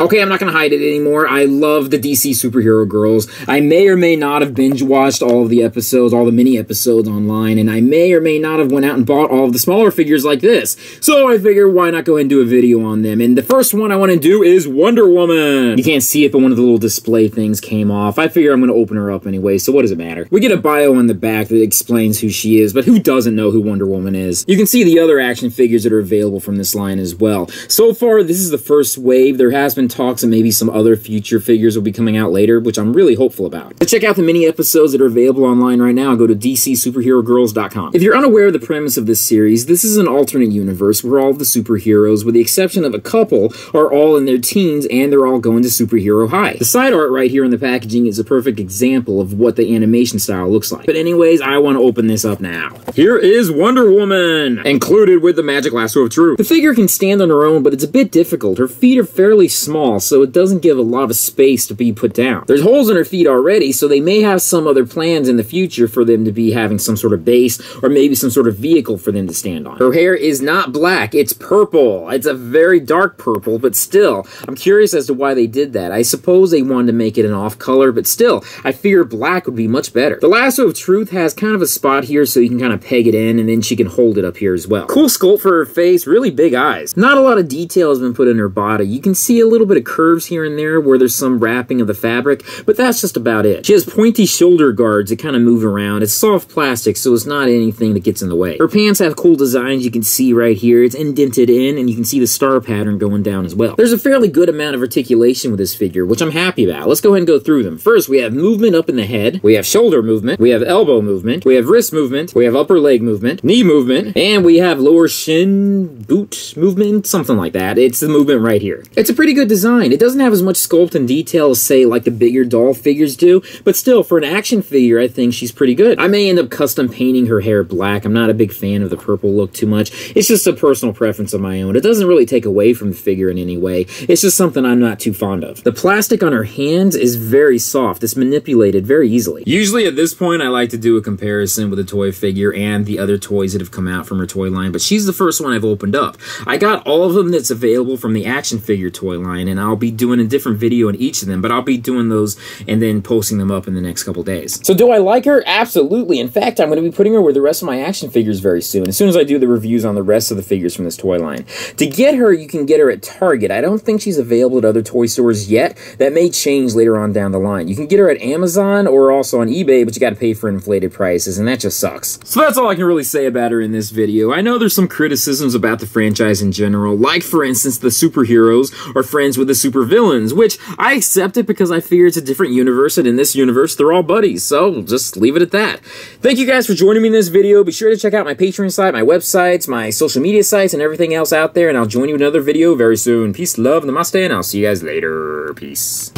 Okay, I'm not gonna hide it anymore. I love the DC superhero girls. I may or may not have binge-watched all of the episodes, all the mini-episodes online, and I may or may not have went out and bought all of the smaller figures like this. So I figured, why not go ahead and do a video on them? And the first one I want to do is Wonder Woman. You can't see it, but one of the little display things came off. I figure I'm gonna open her up anyway, so what does it matter? We get a bio on the back that explains who she is, but who doesn't know who Wonder Woman is? You can see the other action figures that are available from this line as well. So far, this is the first wave. There has been talks and maybe some other future figures will be coming out later, which I'm really hopeful about. To check out the mini episodes that are available online right now, go to DCSuperheroGirls.com. If you're unaware of the premise of this series, this is an alternate universe where all of the superheroes, with the exception of a couple, are all in their teens and they're all going to superhero high. The side art right here in the packaging is a perfect example of what the animation style looks like. But anyways, I want to open this up now. Here is Wonder Woman, included with the magic lasso of truth. The figure can stand on her own, but it's a bit difficult. Her feet are fairly small, so it doesn't give a lot of space to be put down. There's holes in her feet already, so they may have some other plans in the future for them to be having some sort of base, or maybe some sort of vehicle for them to stand on. Her hair is not black, it's purple. It's a very dark purple, but still, I'm curious as to why they did that. I suppose they wanted to make it an off color, but still, I figure black would be much better. The lasso of truth has kind of a spot here so you can kind of peg it in, and then she can hold it up here as well. Cool sculpt for her face, really big eyes. Not a lot of detail has been put in her body. You can see a little bit of curves here and there where there's some wrapping of the fabric, but that's just about it. She has pointy shoulder guards that kind of move around. It's soft plastic, so it's not anything that gets in the way. Her pants have cool designs you can see right here. It's indented in, and you can see the star pattern going down as well. There's a fairly good amount of articulation with this figure, which I'm happy about. Let's go ahead and go through them. First, we have movement up in the head. We have shoulder movement. We have elbow movement. We have wrist movement. We have upper leg movement, knee movement, and we have lower shin boot movement, something like that. It's the movement right here. It's a pretty good design. It doesn't have as much sculpt and detail as, say, like the bigger doll figures do, but still, for an action figure, I think she's pretty good. I may end up custom painting her hair black. I'm not a big fan of the purple look too much. It's just a personal preference of my own. It doesn't really take away from the figure in any way. It's just something I'm not too fond of. The plastic on her hands is very soft. It's manipulated very easily. Usually at this point, I like to do a comparison with a toy figure and the other toys that have come out from her toy line, but she's the first one I've opened up. I got all of them that's available from the action figure toy line, and I'll be doing a different video on each of them, but I'll be doing those and then posting them up in the next couple days. So do I like her? Absolutely. In fact, I'm going to be putting her with the rest of my action figures very soon as I do the reviews on the rest of the figures from this toy line. To get her, you can get her at Target. I don't think she's available at other toy stores yet. That may change later on down the line. You can get her at Amazon or also on eBay, but you got to pay for inflated prices, and that just sucks. So that's all I can really say about her in this video. I know there's some criticisms about the franchise in general, like for instance, the superheroes are friends with the supervillains, which I accept it because I figure it's a different universe, and in this universe, they're all buddies, so just leave it at that. Thank you guys for joining me in this video. Be sure to check out my Patreon site, my websites, my social media sites, and everything else out there, and I'll join you in another video very soon. Peace, love, namaste, and I'll see you guys later. Peace.